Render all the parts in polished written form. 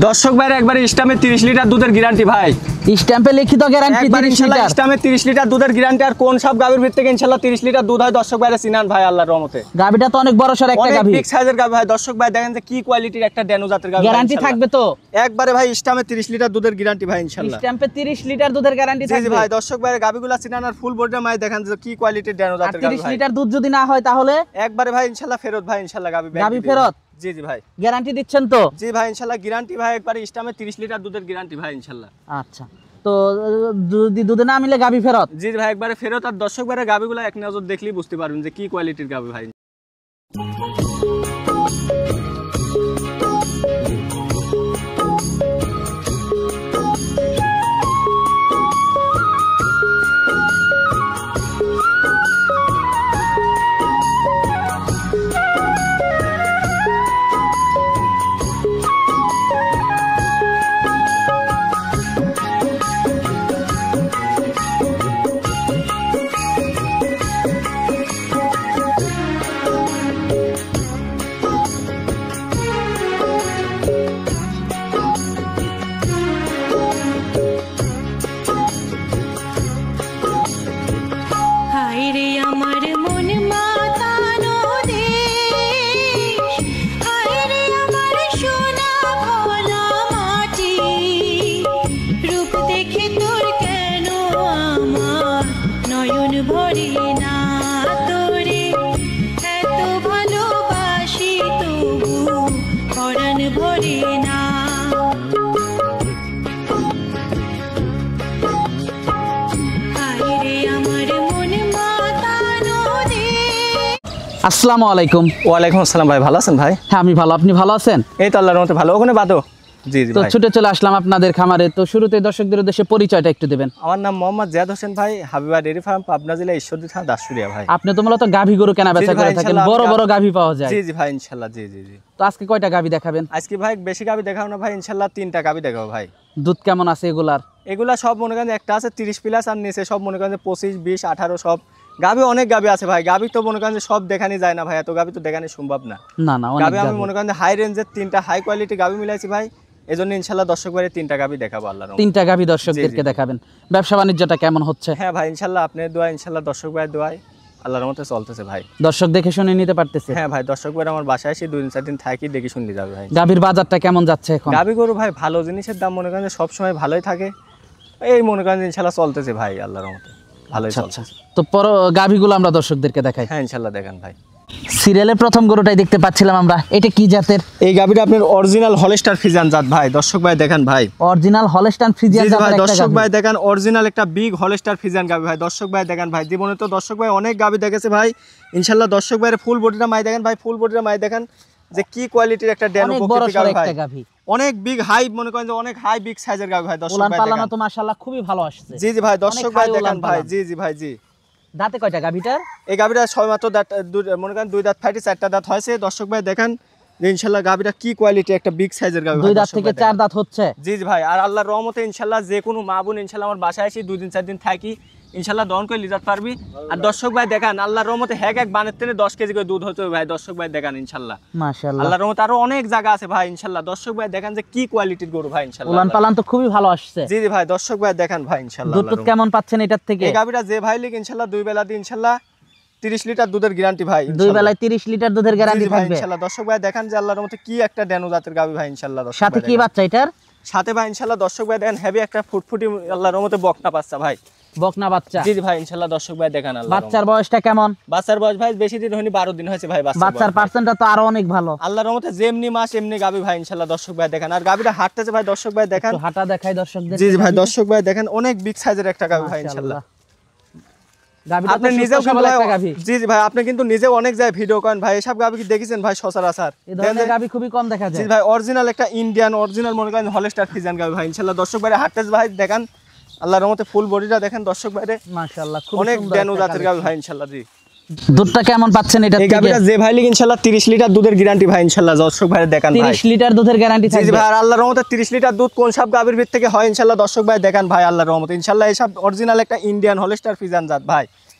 দর্শক ভাই একবারে স্ট্যাম্পে 30 লিটার দুধের গ্যারান্টি ভাই। স্ট্যাম্পে লিখিত গ্যারান্টি 30 লিটার। স্ট্যাম্পে 30 লিটার দুধের গ্যারান্টি। আর কোন সব গাবির ভিতর থেকে ইনশাআল্লাহ 30 লিটার দুধ হয় দর্শক ভাইরা চিনান ভাই আল্লাহর রহমতে। গাবিটা তো অনেক বড় সর একটা গাবি, অনেক বিগ সাইজের গাবি ভাই। দর্শক ভাই দেখেন যে কি কোয়ালিটির একটা ড্যানো জাতের গাবি। গ্যারান্টি থাকবে তো একবারে ভাই স্ট্যাম্পে 30 লিটার দুধের গ্যারান্টি ভাই ইনশাআল্লাহ। স্ট্যাম্পে 30 লিটার দুধের গ্যারান্টি থাকবে। জি ভাই দর্শক ভাই গাবিগুলা চিনান আর ফুল বডিটা মাই দেখেন যে কি কোয়ালিটির ড্যানো জাতের গাবি ভাই। 30 লিটার দুধ যদি না হয় তাহলে একবারে ভাই ইনশাআল্লাহ ফেরত ভাই ইনশাআল্লাহ গাবি ফেরত। জি ভাই গ্যারান্টি দিচ্ছেন তো? জি ভাই ইনশাআল্লাহ গ্যারান্টি ভাই একবারে স্ট্যাম্পে 30 লিটার দুধের গ্যারান্টি ভাই ইনশাআল্লাহ। আচ্ছা তো যদি দুধে না মিলে গাবি ফেরত? জি ভাই একবারে ফেরত। আর দর্শক ভাইরা গাবিগুলো এক নজর দেখলেই বুঝতে পারবেন যে কি কোয়ালিটির গাবি ভাই। আসসালামু আলাইকুম। ওয়ালাইকুম আসসালাম ভাই, ভালো আছেন ভাই? হ্যাঁ আমি ভালো, আপনি ভালো আছেন? এই তো আল্লাহর রহমতে ভালো। ওখানে বাদো। জি তো ছুটে চলে আসলাম আপনাদের খামারে। তো শুরুতে দর্শকদের উদ্দেশ্যে পরিচয়টা একটু দিবেন। আমার নাম মোহাম্মদ জিয়াদ হোসেন ভাই, হাবিবা ডেইরি ফার্ম, পাবনা জেলা ঈশ্বরদী থানা দাসুরিয়া ভাই। আপনি তো মূলত গাভী গরু কেনা বেচা করে থাকেন, বড় বড় গাভী পাওয়া যায়। জি ভাই ইনশাআল্লাহ। জি তো আজকে কয়টা গাভী দেখাবেন? আজকে ভাই বেশি গাভী দেখাবো না ভাই, ইনশাআল্লাহ 3টা গাভী দেখাবো ভাই। দুধ কেমন আছে এগুলার? এগুলা সব মনে করেন একটা আছে 30 প্লাস, আর নিচে সব মনে করেন 25, 20, 18 সব গাভী। অনেক গাভী আছে ভাই। গাভী তো মনে করেন সব দেখানি যায় না ভাই, এত গাভী তো দেখানি সম্ভব না। গাভী আমি মনে করেন হাই রেঞ্জের 3টা হাই কোয়ালিটি গাভী মিলাইছি ভাই। এজন্য ইনশাআল্লাহ দর্শক ভাই 3টা গাভী দেখাবো আল্লাহর রহমতে। 3টা গাভী দর্শকদেরকে দেখাবেন। ব্যবসা বাণিজ্যটা কেমন হচ্ছে? হ্যাঁ ভাই ইনশাআল্লাহ আপনার দোয়া, ইনশাআল্লাহ দর্শক ভাই দোয়ায় আল্লাহর রহমতে চলতেছে ভাই। দর্শক দেখে শুনে নিতে পারতেছে? হ্যাঁ ভাই দর্শক ভাই আমার বাসায় এসে 2-4 দিন থাকি, দেখে শুনলি যাবে ভাই। গাভীর বাজারটা কেমন যাচ্ছে এখন? গাভী গরু ভাই ভালো জিনিসের দাম মনে করেন সব সময় ভালোই থাকে। এই মনে করেন ইনশাআল্লাহ চলতেছে ভাই আল্লাহর রহমতে, ভালোই চলছে। তো পর গাভীগুলো আমরা দর্শকদেরকে দেখাই। হ্যাঁ ইনশাআল্লাহ দেখান ভাই। সিরিয়ালের প্রথম গরুটাই দেখতে পাচ্ছিলাম আমরা, এটা কি জাতের? এই গাভীটা আপনার অরিজিনাল হলস্টার ফ্রিজিয়ান জাত ভাই। দর্শক ভাই দেখেন ভাই, অরিজিনাল হলস্টাইন ফ্রিজিয়ান জাতের একটা গাভী। দর্শক ভাই দেখেন অরিজিনাল একটা বিগ হলস্টার ফ্রিজিয়ান গাভী ভাই। দর্শক ভাই দেখেন ভাই, জীবনে তো দর্শক ভাই অনেক গাভী দেখেছে ভাই। ইনশাআল্লাহ দর্শক ভাইয়ের ফুল বডিটা মাই দেখেন ভাই, ফুল বডিটা মাই দেখেন যে কি কোয়ালিটির একটা ড্যানো প্রকৃতির গাভী। অনেক বিগ হাই মনে করেন যে অনেক হাই বিগ সাইজের গাভী ভাই। দর্শক ভাই পালানো তো মাশাআল্লাহ খুবই ভালো আসছে। জি ভাই দর্শক ভাই দেখেন ভাই। জি ভাই। দাঁতে কয়টা গাভীটার? এই গাভীটা সবেমাত্র দাঁত মনে করেন 2 দাঁত ফাইটে 4টা দাঁত হয়েছে। দর্শক ভাই দেখেন যে ইনশাআল্লাহ গাভীটা কি কোয়ালিটি একটা বিগ সাইজের গাভী। 2 দাঁত থেকে 4 দাঁত হচ্ছে। জি ভাই। আর আল্লাহর রহমতে ইনশাআল্লাহ যে কোনো মা বোন ইনশাআল্লাহ আমার বাসায় এসে 2-4 দিন থাকি, ইনশাআল্লাহ দহন করে লিজাত পারবি। আর দর্শক ভাই দেখান আল্লাহর রহমতে এক বানের থেকে 10 কেজি করে দুধ হতে হবে ভাই। দর্শক ভাই দেখান ইনশাআল্লাহ মাশাআল্লাহ আল্লাহর রহমতে আরো অনেক জায়গা আছে ভাই ইনশাআল্লাহ। দর্শক ভাই দেখেন যে কি কোয়ালিটির গরু ভাই ইনশাআল্লাহ। উলান পালান তো খুবই ভালো আসছে। জি ভাই দর্শক ভাই দেখেন ভাই ইনশাআল্লাহ দুধ কেমন পাচ্ছেন এটার থেকে? এই গাভীটা যে ভাই লিখ ইনশাআল্লাহ 2 বেলা দিয়ে ইনশাআল্লাহ 30 লিটার দুধের গ্যারান্টি ভাই। 2 বেলায় 30 লিটার দুধের গ্যারান্টি থাকবে ইনশাআল্লাহ। দর্শক ভাই দেখেন যে আল্লাহর রহমতে কি একটা ড্যানো জাতের গাভী ভাই ইনশাআল্লাহ। সাথে কি বাচ্চা এটার? সাথে ভাই ইনশাআল্লাহ দর্শক ভাই দেখেন হেভি একটা ফুটফুটি আল্লাহর রহমতে বকনা বাচ্চা ভাই। বকনা বাচ্চা? জি ভাই ইনশাআল্লাহ দর্শক ভাই দেখান আল্লাহ। বাচ্চার বয়সটা কেমন? বাচ্চার বয়স ভাই বেশি দিন হয়নি, 12 দিন হয়েছে ভাই। বাচ্চার পার্সেন্টটা তো আরো অনেক ভালো। আল্লাহর রহমতে যেমনি মাস এমনি গাবি ভাই ইনশাআল্লাহ। দর্শক ভাই দেখেন আর গাবিটা হাঁটতেছে ভাই। দর্শক ভাই দেখেন তো হাঁটা দেখাই দর্শকদের। জি ভাই দর্শক ভাই দেখেন অনেক বিগ সাইজের একটা গাবি ভাই ইনশাআল্লাহ। আপনি নিজেও জি ভাই আপনি কিন্তু নিজেও অনেক যায় ভিডিও করেন ভাই। এসব গাবি কি দেখেছেন ভাই সচরাচর? এই ধরনের গাবি খুবই কম দেখা যায়। জি ভাই অরিজিনাল একটা ইন্ডিয়ান অরিজিনাল মনে করেন হলস্টার ফ্রিজিয়ান গাবি ভাই ইনশাআল্লাহ। দর্শক ভাই হাঁটতেছে ভাই দেখেন আল্লাহর রহমতে ফুল বডিটা দেখেন দর্শক ভাই মাশাআল্লাহ খুব অনেক ড্যানো জাতের গাবি ভাই ইনশাআল্লাহ। জি দুধটা কেমন পাচ্ছেন এটা থেকে? এই গাবিটা যে ভাই লিখ ইনশাআল্লাহ 30 লিটার দুধের গ্যারান্টি ভাই ইনশাআল্লাহ। দর্শক ভাই দেখেন ভাই 30 লিটার দুধের গ্যারান্টি থাকবে। জি ভাই আর আল্লাহর রহমতে 30 লিটার দুধ কোন সব গাবির ভিতর থেকে হয় ইনশাআল্লাহ। দর্শক ভাই দেখেন ভাই আল্লাহর রহমতে ইনশাআল্লাহ এই সব অরিজিনাল একটা ইন্ডিয়ান হলস্টার ফ্রিজিয়ান জাত ভাই।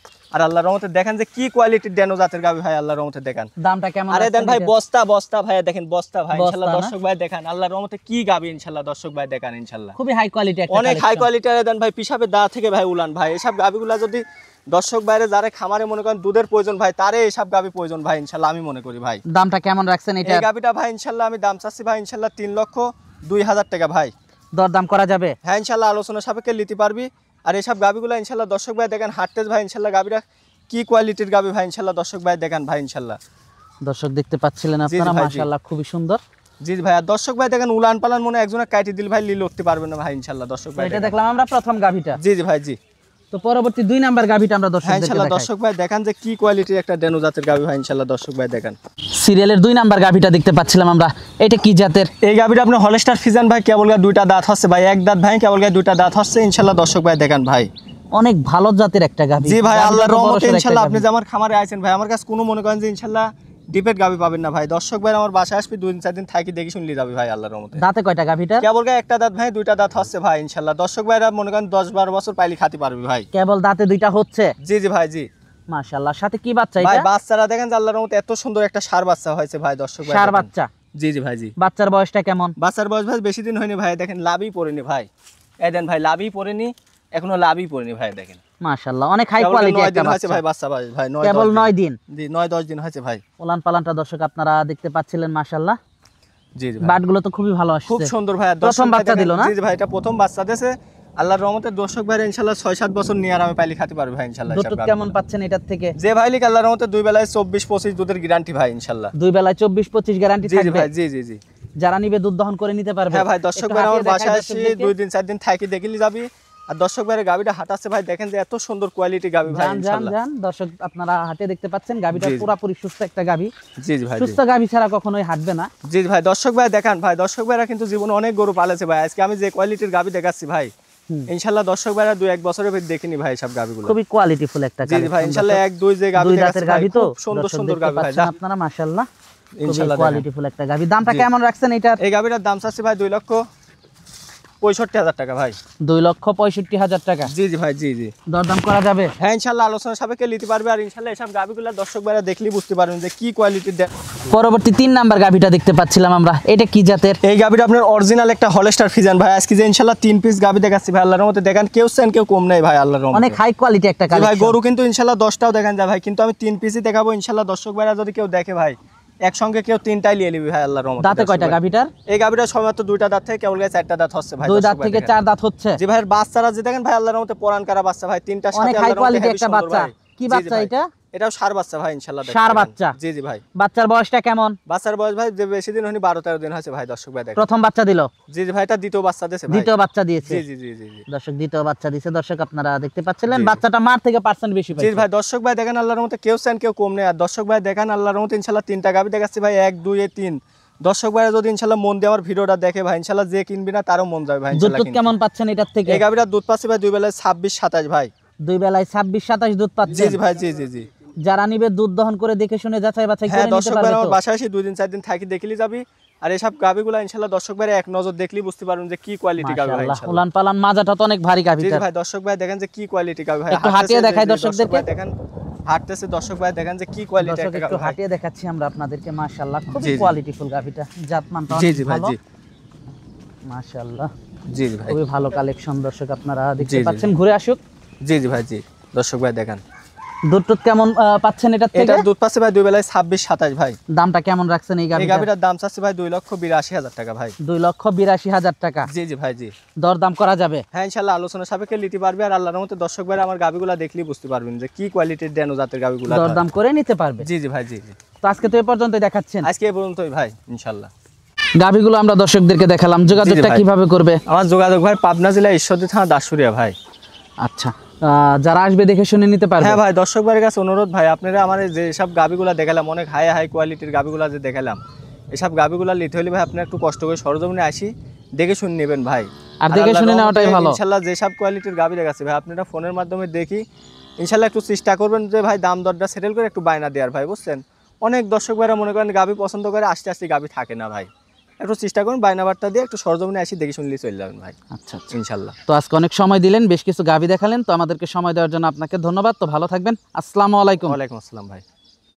আর আল্লাহর রহমতে দেখেন যে কি কোয়ালিটির ডেনো জাতের গাবি ভাই, আল্লাহর রহমতে দেখেন দামটা কেমন? আরে দেন ভাই বস্তা বস্তা ভাই, দেখেন বস্তা ভাই, বস্তা ইনশাআল্লাহ না? দর্শক ভাই দেখেন আল্লাহর রহমতে কি গাবি, ইনশাআল্লাহ দর্শক ভাই দেখেন ইনশাআল্লাহ খুবই হাই কোয়ালিটি একটা অনেক হাই collection। কোয়ালিটি। আরে দেন ভাই পিসাবের দা থেকে ভাই উলান ভাই, এসব গাবিগুলা যদি দর্শক বাইরে যারা খামারে মনে করেন দুধের প্রয়োজন ভাই, তারে এসব গাবি প্রয়োজন ভাই ইনশাআল্লাহ আমি মনে করি ভাই। দামটা কেমন রাখছেন এটা? এই গাবিটা ভাই ইনশাআল্লাহ আমি দাম চাচ্ছি ভাই ইনশাআল্লাহ 3,02,000 টাকা ভাই। দরদাম করা যাবে? হ্যাঁ ইনশাআল্লাহ আলোচনা সাপেক্ষে নিতে পারবি। আর এসব গাবিগুলো ইনশাআল্লাহ দর্শক ভাই দেখেন হাটতেজ ভাই, ইনশাআল্লাহ গাবিটা কি কোয়ালিটির গাবি ভাই, ইনশাআল্লাহ দর্শক ভাই দেখেন ভাই ইনশাআল্লাহ। দর্শক দেখতে পাচ্ছিলেন জি, জি আপনারা, ভাই, জি। মাশাআল্লাহ খুবই সুন্দর। জি ভাই, আর দর্শক ভাই দেখেন উলান পালান মনে একজনে কাটি দিল ভাই, লিল উঠতে পারবে না ভাই ইনশাআল্লাহ দর্শক তো ভাই এটা দেখেন। দেখলাম আমরা প্রথম গাভিটা। জি জি ভাই জি। তো পরবর্তী 2 নাম্বার গাভিটা আমরা হ্যাঁ দর্শকদেরকে ইনশাআল্লাহ দেখাই। দর্শক ভাই দেখেন যে কি কোয়ালিটির একটা ডেনো জাতের গাবি ভাই, ইনশাআল্লাহ দর্শক ভাই দেখেন। সিরিয়ালের 2 নাম্বার গাভিটা দেখতে পাচ্ছিলাম আমরা, এটা কি জাতের? এই গাবিটা আপনার হলস্টার ফিজান ভাই, কেবল গায়ে 2টা দাঁত হচ্ছে ভাই, এক দাঁত ভাই কেবল গায়ে 2টা দাঁত হচ্ছে ইনশাআল্লাহ দর্শক ভাই দেখেন ভাই। অনেক ভালো জাতের একটা গাভি। জি ভাই গাভীটা আল্লাহর তো বড়সড় রহমতে একটা ইনশাআল্লাহ আপনি গাভী। যে আমার খামারে আইছেন ভাই, আমার কাছে কোনো মনে করেন যে ইনশাআল্লাহ ডিপেট গাবি পাবেন না ভাই। দর্শক ভাই আমার বাসায় আসবি 2-4 দিন থাকি দেখি শুনলি যাবি ভাই আল্লাহর রহমতে। দাঁতে কয়টা গাভিটা? কেবল গায়ে একটা দাঁত ভাই, 2টা দাঁত হচ্ছে ভাই ইনশাআল্লাহ দর্শক ভাইরা মনে করেন 10-12 বছর পাইলি খাতি পারবি ভাই। কেবল দাঁতে 2টা হচ্ছে? জি জি ভাই জি। মাশাআল্লাহ। সাথে কি বাচ্চা ভাই এটা? বাচ্চারা দেখেন যে আল্লাহর রহমতে এত সুন্দর একটা ষাঁড় বাচ্চা হয়েছে ভাই দর্শক ভাই ষাঁড় দেখেন। বাচ্চা? জি জি ভাই জি। বাচ্চার বয়সটা কেমন? বাচ্চার বয়স ভাই বেশি দিন হয়নি ভাই, দেখেন লাভই পড়েনি ভাই। এই দেন ভাই লাভই পড়েনি, এখনো লাভই পড়েনি ভাই দেখেন। মাশাআল্লাহ অনেক হাই কেবল কোয়ালিটি 9 একটা দিন হয়েছে বাচ্চা। ভাই বাচ্চা ভাই 9 কেবল 9 দিন? জি 9-10 দিন হয়েছে ভাই। ওলান পালানটা দর্শক আপনারা দেখতে পাচ্ছিলেন মাশাআল্লাহ। জি জি ভাই। বাটগুলো তো খুবই ভালো আসছে। খুব সুন্দর ভাই। আর প্রথম দর্শক ভাই বাচ্চা দেখেন- দিল না? জি জি ভাই এটা প্রথম বাচ্চা দিয়েছে আল্লাহর রহমতে দর্শক ভাই ইনশাআল্লাহ 6-7 বছর নিয়ে আর আমি পাইলি খাতে পারবো ভাই ইনশাআল্লাহ। দুধ টুধ কেমন পাচ্ছেন এটার থেকে? যে ভাই লিক আল্লাহর রহমতে 2 বেলায় 24-25 দুধের গ্যারান্টি ভাই ইনশাআল্লাহ। 2 বেলায় 24-25 গ্যারান্টি জি জি থাকবে? ভাই জি জি জি। যারা নিবে দুধ দহন করে নিতে পারবে? হ্যাঁ ভাই দর্শক একটু ভাই আমার হাঁটিয়ে বাসায় দেখাই আসি দর্শকদেরকে। 2-4 দিন থাকি দেখিলি যাবি। আর দর্শক ভাইয়ের গাবিটা হাঁটাচ্ছে ভাই, দেখেন যে এত সুন্দর কোয়ালিটি গাবি ভাই যান যান ইনশাআল্লাহ। যান দর্শক আপনারা হাটে দেখতে পাচ্ছেন গাবিটা জি, জি। পুরোপুরি সুস্থ একটা গাবি। জি জি ভাই জি। সুস্থ গাবি ছাড়া কখনোই হাঁটবে না। জি ভাই দর্শক ভাই দেখেন ভাই, দর্শক ভাইরা কিন্তু জীবনে অনেক গরু পালেছে ভাই। আজকে আমি যে কোয়ালিটির গাবি দেখাচ্ছি ভাই ইনশাআল্লাহ দর্শক ভাইরা 2-1 বছরের ভিতরে দেখিনি ভাই সব গাবিগুলো। খুবই কোয়ালিটিফুল একটা জি জি ভাই ইনশাআল্লাহ 1-2 যে গাবি 2 দেখাচ্ছি দাঁতের ভাই গাবি তো খুব সুন্দর দর্শক সুন্দর দেখতে গাবি ভাই। পাচ্ছেন আপনারা মাশাআল্লাহ খুবই ইনশাআল্লাহ দেখেন। কোয়ালিটিফুল একটা গাবি। দামটা জি। কেমন রাখছেন এটার? এই গাবিটার দাম চাচ্ছি ভাই 2,65,000 টাকা ভাই। 2,65,000 টাকা? জি জি ভাই জি জি। দরদাম করা যাবে? হ্যাঁ ইনশাআল্লাহ আলোচনা সাপেক্ষে নিতে পারবে। আর ইনশাআল্লাহ এসব গাবিগুলো দর্শক ভাইরা দেখলেই বুঝতে পারবেন যে কি কোয়ালিটির। পরবর্তী 3 নাম্বার গাবিটা দেখতে পাচ্ছিলাম আমরা, এটা কি জাতের? এই গাবিটা আপনার অরিজিনাল একটা হলস্টার ফিজান ভাই। আজকে যে ইনশাআল্লাহ 3 পিস গাবি দেখাচ্ছি ভাই আল্লাহর রহমতে দেখেন, কেউ সেন কেউ কম নাই ভাই আল্লাহর রহমতে। অনেক হাই কোয়ালিটি একটা জি ভাই কালেকশন। গরু কিন্তু ইনশাআল্লাহ 10টাও দেখান যায় ভাই, কিন্তু আমি 3 পিসই দেখাবো ইনশাআল্লাহ। দর্শক ভাইরা যদি কেউ দেখে ভাই একসঙ্গে কেউ 3টাই নিয়ে নিবি ভাই আল্লাহর রহমতে। দাঁতে কয়টা গাবিটার? এই গাবিটা সবেমাত্র 2টা দাঁত থেকে কেবল গায়ে 4টা দাঁত হচ্ছে ভাই। 2 দর্শক দাঁত ভাই থেকে দেখেন। 4 দাঁত হচ্ছে? জি ভাই বাচ্চারা যে দেখেন ভাই আল্লাহর রহমতে পরান কারা বাচ্চা ভাই, 3টার সাথে অনেক হাই আল্লাহর রহমতে কোয়ালিটি হেভি একটা সুন্দর বাচ্চা। ভাই। কি জি, জি বাচ্চা ভাই। এটা? এটাও ষাঁড় বাচ্চা ভাই ইনশাআল্লাহ। ষাঁড় দেখেন। বাচ্চা? জি জি ভাই। বাচ্চার বয়সটা কেমন? বাচ্চার বয়স ভাই যে বেশি দিন হয়নি 12-13 দিন হয়েছে ভাই দর্শক ভাই দেখেন। প্রথম বাচ্চা দিল? জি জি ভাই এটা দ্বিতীয় বাচ্চা দিয়েছে ভাই। দ্বিতীয় বাচ্চা দিয়েছে? জি জি জি জি জি। দর্শক দ্বিতীয় বাচ্চা দিয়েছে। দর্শক আপনারা দেখতে পাচ্ছিলেন জি, জি। বাচ্চাটা মার থেকে পার্সেন্ট বেশি জি পাইছে। ভাই দর্শক ভাই দেখেন আল্লাহর রহমতে কেউ চান কেউ কম নেই। আর দর্শক ভাই দেখেন আল্লাহর রহমতে ইনশাআল্লাহ 3টা গাবি দেখাচ্ছি ভাই, 1 2 3। দর্শক ভাইরা যদি ইনশাআল্লাহ মন দিয়ে আমার ভিডিওটা দেখে ভাই ইনশাআল্লাহ যে কিনবি না তারও মন যাবে ভাই দুধ ইনশাআল্লাহ টুধ কিনতে। কেমন পাচ্ছেন এটার থেকে? এই গাবিটার দুধ পাচ্ছি ভাই 2 বেলায় 26-27 ভাই। 2 বেলায় 26-27 দুধ জি পাচ্ছেন? জি ভাই জি জি জি। যারা নিবে দুধ দহন করে দেখে শুনে যাচাই বাছাই করে হ্যাঁ নিতে দর্শক পারবে ভাইরা আমার তো? বাসায় এসে 2-4 দিন থাকি দেখলি যাবি। আর এসব গাবিগুলো ইনশাআল্লাহ দর্শক ভাইরা এক নজর দেখলেই বুঝতে পারবেন যে কি কোয়ালিটি গাবি ভাই মাশাআল্লাহ ইনশাআল্লাহ। উলান পালান মাজাটা তো অনেক ভারী জি জি গাবিটা। ভাই দর্শক ভাই দেখেন যে কি কোয়ালিটি গাবি ভাই। একটু হাঁটিয়ে হাঁটতেছে দেখাই যে দর্শক দর্শকদেরকে। ভাই দেখেন হাঁটতেছে দর্শক ভাই দেখেন যে কি কোয়ালিটি দর্শক একটা একটু গাবি ভাই। হাঁটিয়ে দেখাচ্ছি আমরা আপনাদেরকে। মাশাআল্লাহ জি, খুবই জি। কোয়ালিটিফুল গাবিটা। জাতমানটা জি অনেক জি ভাই ভালো। জি। মাশাআল্লাহ জি জি ভাই। খুবই ভালো কালেকশন দর্শক আপনারা জি, দেখতে জি, পাচ্ছেন। জি। ঘুরে আসুক। জি জি ভাই জি। দর্শক ভাই দেখেন দুধ টুধ কেমন পাচ্ছেন এটার থেকে? এটার দুধ পাচ্ছে ভাই 2 বেলায় 26-27 ভাই। দামটা কেমন রাখছেন এই এই গাবিটার? গাবিটার দাম চাচ্ছে ভাই 2,82,000 টাকা ভাই। 2,82,000 টাকা? জি জি ভাই জি। দরদাম করা যাবে? হ্যাঁ ইনশাআল্লাহ আলোচনা সাপেক্ষে নিতে পারবে। আর আল্লাহর রহমতে দর্শক ভাইরা আমার গাবিগুলো দেখলেই বুঝতে পারবেন যে কি কোয়ালিটির ডেনো জাতের গাবিগুলো। দরদাম করে নিতে পারবে? জি জি ভাই জি জি। তো আজকে তো এই পর্যন্তই দেখাচ্ছেন। আজকে এই পর্যন্তই ভাই ইনশাআল্লাহ। গাবিগুলো আমরা দর্শকদেরকে দেখালাম, যোগাযোগটা ভাই। কিভাবে করবে? আমার যোগাযোগ ভাই পাবনা জেলা ঈশ্বরদী থানা দাসুরিয়া ভাই। আচ্ছা যারা আসবে দেখে শুনে নিতে পারবে? হ্যাঁ ভাই দর্শক ভাইয়ের কাছে অনুরোধ ভাই, আপনারা আমার যে সব গাবিগুলো দেখালাম অনেক হাই হাই কোয়ালিটির গাবিগুলো যে দেখালাম, এসব গাবিগুলো নিতে হলে ভাই আপনার একটু কষ্ট করে সরজমিনে আসি দেখে শুনে নেবেন ভাই। আর দেখে শুনে নেওয়াটাই ভালো। ইনশাআল্লাহ যে সব কোয়ালিটির গাবি দেখাচ্ছে ভাই আপনারা ফোনের মাধ্যমে দেখি ইনশাআল্লাহ একটু চেষ্টা করবেন যে ভাই দাম দরটা সেটেল করে একটু বায়না দেওয়ার ভাই, বুঝছেন? অনেক দর্শক ভাইরা মনে করেন গাবি পছন্দ করে, আস্তে আস্তে গাবি থাকে না ভাই। একটু চেষ্টা করুন বায়নাবারটা দিয়ে একটু সরজমিনে আসি দেখে শুনলেই চলে যাবেন ভাই। আচ্ছা আচ্ছা। ইনশাল্লাহ। তো আজকে অনেক সময় দিলেন, বেশ কিছু গাভী দেখালেন, তো আমাদেরকে সময় দেওয়ার জন্য আপনাকে ধন্যবাদ। তো ভালো থাকবেন, আসসালামু আলাইকুম। ওয়ালাইকুম আসসালাম ভাই।